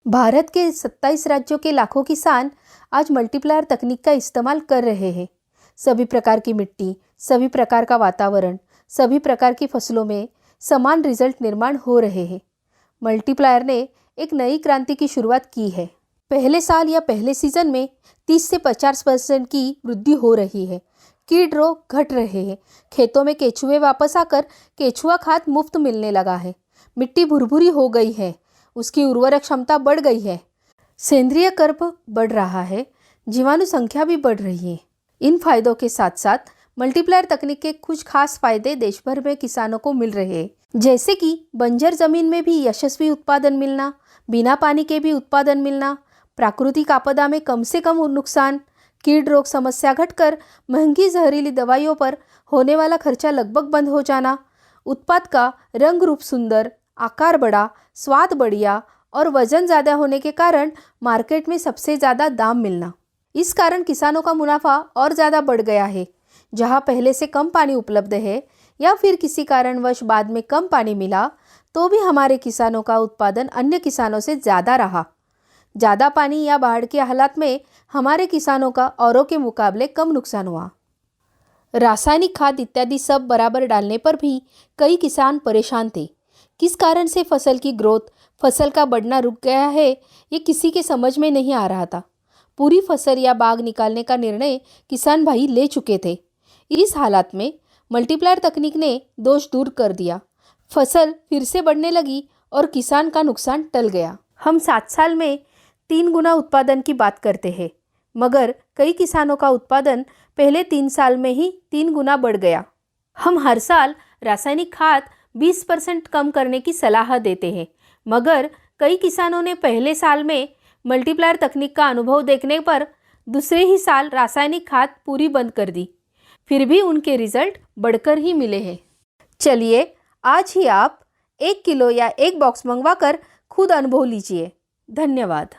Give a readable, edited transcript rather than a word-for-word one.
भारत के 27 राज्यों के लाखों किसान आज मल्टीप्लायर तकनीक का इस्तेमाल कर रहे हैं। सभी प्रकार की मिट्टी, सभी प्रकार का वातावरण, सभी प्रकार की फसलों में समान रिजल्ट निर्माण हो रहे हैं। मल्टीप्लायर ने एक नई क्रांति की शुरुआत की है। पहले साल या पहले सीजन में 30 से 50% की वृद्धि हो रही है। कीट रोग घट रहे हैं। खेतों में केचुए वापस आकर केचुआ खाद मुफ्त मिलने लगा है। मिट्टी भुरभुरी हो गई है, उसकी उर्वरक क्षमता बढ़ गई है। सेंद्रीय कर्ब बढ़ रहा है, जीवाणु संख्या भी बढ़ रही है। इन फायदों के साथ साथ मल्टीप्लायर तकनीक के कुछ खास फायदे देश भर में किसानों को मिल रहे हैं, जैसे कि बंजर जमीन में भी यशस्वी उत्पादन मिलना, बिना पानी के भी उत्पादन मिलना, प्राकृतिक आपदा में कम से कम नुकसान, कीट रोग समस्या घटकर महंगी जहरीली दवाइयों पर होने वाला खर्चा लगभग बंद हो जाना, उत्पाद का रंग रूप सुंदर, आकार बड़ा, स्वाद बढ़िया और वजन ज़्यादा होने के कारण मार्केट में सबसे ज़्यादा दाम मिलना। इस कारण किसानों का मुनाफा और ज़्यादा बढ़ गया है। जहां पहले से कम पानी उपलब्ध है या फिर किसी कारणवश बाद में कम पानी मिला, तो भी हमारे किसानों का उत्पादन अन्य किसानों से ज़्यादा रहा। ज़्यादा पानी या बाढ़ के हालात में हमारे किसानों का औरों के मुकाबले कम नुकसान हुआ। रासायनिक खाद इत्यादि सब बराबर डालने पर भी कई किसान परेशान थे। किस कारण से फसल की ग्रोथ, फसल का बढ़ना रुक गया है, ये किसी के समझ में नहीं आ रहा था। पूरी फसल या बाग निकालने का निर्णय किसान भाई ले चुके थे। इस हालात में मल्टीप्लायर तकनीक ने दोष दूर कर दिया। फसल फिर से बढ़ने लगी और किसान का नुकसान टल गया। हम 7 साल में 3 गुना उत्पादन की बात करते हैं, मगर कई किसानों का उत्पादन पहले 3 साल में ही 3 गुना बढ़ गया। हम हर साल रासायनिक खाद 20% कम करने की सलाह देते हैं, मगर कई किसानों ने पहले साल में मल्टीप्लायर तकनीक का अनुभव देखने पर दूसरे ही साल रासायनिक खाद पूरी बंद कर दी। फिर भी उनके रिजल्ट बढ़कर ही मिले हैं। चलिए आज ही आप 1 किलो या 1 बॉक्स मंगवाकर खुद अनुभव लीजिए। धन्यवाद।